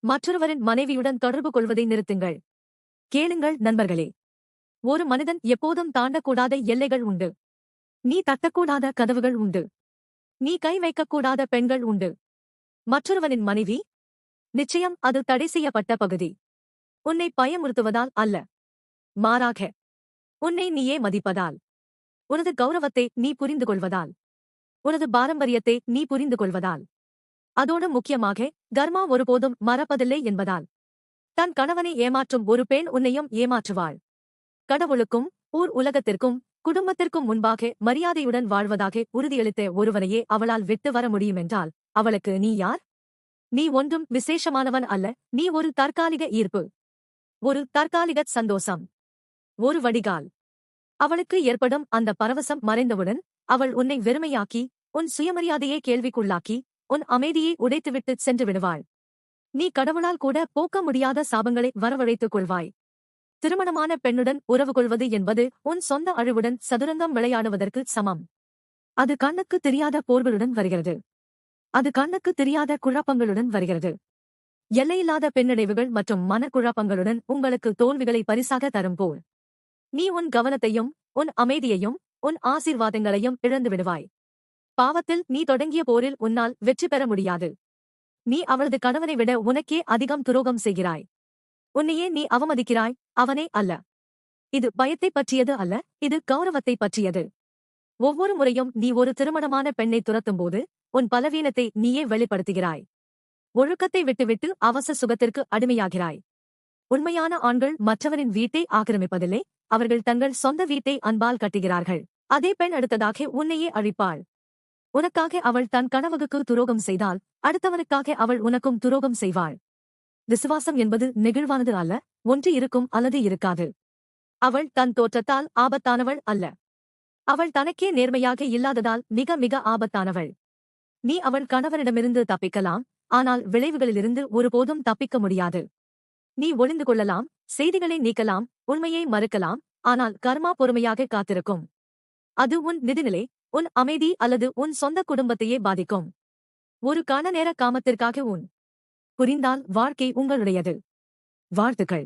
மற்றொருவரின் மனைவியுடன் தொடர்பு கொள்வதை நிறுத்துங்கள். கேளுங்கள் நண்பர்களே. ஒரு மனிதன் எப்போதும் தாண்டக்கூடாத எல்லைகள் உண்டு. நீ தட்டக்கூடாத கதவுகள் உண்டு. நீ கை வைக்கக்கூடாத பெண்கள் உண்டு. மற்றொருவனின் மனைவி? நிச்சயம் அது தடை செய்யப்பட்ட பகுதி. உன்னை பயமுறுத்துவதால் அல்ல. மாறாக, உன்னை நீயே மதிப்பதால், உனது கௌரவத்தை நீ புரிந்து கொள்வதால், உனது பாரம்பரியத்தை நீ புரிந்து கொள்வதால், அதோடு முக்கியமாக கர்மா ஒருபோதும் மறப்பதில்லை என்பதால். தன் கணவனை ஏமாற்றும் ஒரு பெண் உன்னையும் ஏமாற்றுவாள். கடவுளுக்கும் ஊர் உலகத்திற்கும் குடும்பத்திற்கும் முன்பாக மரியாதையுடன் வாழ்வதாக உறுதியளித்த ஒருவனையே அவளால் விட்டு வர முடியுமென்றால் அவளுக்கு நீ யார்? நீ ஒன்றும் விசேஷமானவன் அல்ல. நீ ஒரு தற்காலிக ஈர்ப்பு, ஒரு தற்காலிக சந்தோஷம், ஒரு வடிகால். அவளுக்கு ஏற்படும் அந்த பரவசம் மறைந்தவுடன் அவள் உன்னை வெறுமையாக்கி, உன் சுயமரியாதையை கேள்விக்குள்ளாக்கி, உன் அமைதியை உடைத்துவிட்டு சென்று விடுவாள். நீ கடவுளால் கூட போக்க முடியாத சாபங்களை வரவழைத்துக் கொள்வாய். திருமணமான பெண்ணுடன் உறவு கொள்வது என்பது உன் சொந்த அழிவுடன் சதுரங்கம் விளையாடுவதற்கு சமம். அது கண்ணுக்கு தெரியாத போர்களுடன் வருகிறது. அது கண்ணுக்கு தெரியாத குழப்பங்களுடன் வருகிறது. எல்லையில்லாத பின்னடைவுகள் மற்றும் மனக்குழப்பங்களுடன் உங்களுக்கு தோல்விகளை பரிசாக தரும் போல். நீ உன் கவனத்தையும் உன் அமைதியையும் உன் ஆசீர்வாதங்களையும் இழந்து விடுவாய். பாவத்தில் நீ தொடங்கிய போரில் உன்னால் வெற்றி பெற முடியாது. நீ அவளது கணவனை விட உனக்கே அதிகம் துரோகம் செய்கிறாய். உன்னையே நீ அவமதிக்கிறாய், அவனே அல்ல. இது பயத்தை பற்றியது அல்ல, இது கௌரவத்தை பற்றியது. ஒவ்வொரு முறையும் நீ ஒரு திருமணமான பெண்ணை துரத்தும்போது உன் பலவீனத்தை நீயே வெளிப்படுத்துகிறாய். ஒழுக்கத்தை விட்டுவிட்டு அவசர சுகத்திற்கு அடிமையாகிறாய். உண்மையான ஆண்கள் மற்றவரின் வீட்டை ஆக்கிரமிப்பதில்லை, அவர்கள் தங்கள் சொந்த வீட்டை அன்பால் கட்டுகிறார்கள். அதே பெண் அடுத்ததாக உன்னையே அழிப்பாள். உனக்காக அவள் தன் கணவனுக்கு துரோகம் செய்தால் அடுத்தவனுக்காக அவள் உனக்கும் துரோகம் செய்வாள். விசுவாசம் என்பது நெகிழ்வானது அல்ல, ஒன்று இருக்கும் அல்லது இருக்காது. அவள் தன் தோற்றத்தால் ஆபத்தானவள் அல்ல. அவள் தனக்கே நேர்மையாக இல்லாததால் மிக மிக ஆபத்தானவள். நீ அவள் கணவனிடமிருந்து தப்பிக்கலாம், ஆனால் விளைவுகளிலிருந்து ஒருபோதும் தப்பிக்க முடியாது. நீ ஒளிந்து கொள்ளலாம், செய்திகளை நீக்கலாம், உண்மையை மறுக்கலாம், ஆனால் கர்மா பொறுமையாக காத்திருக்கும். அது உன் நிதிநிலை, உன் அமைதி அல்லது உன் சொந்த குடும்பத்தையே பாதிக்கும். ஒரு கண நேர காமத்திற்காக புரிந்தால் வாழ்க்கை உங்களுடையது. வாழ்த்துக்கள்.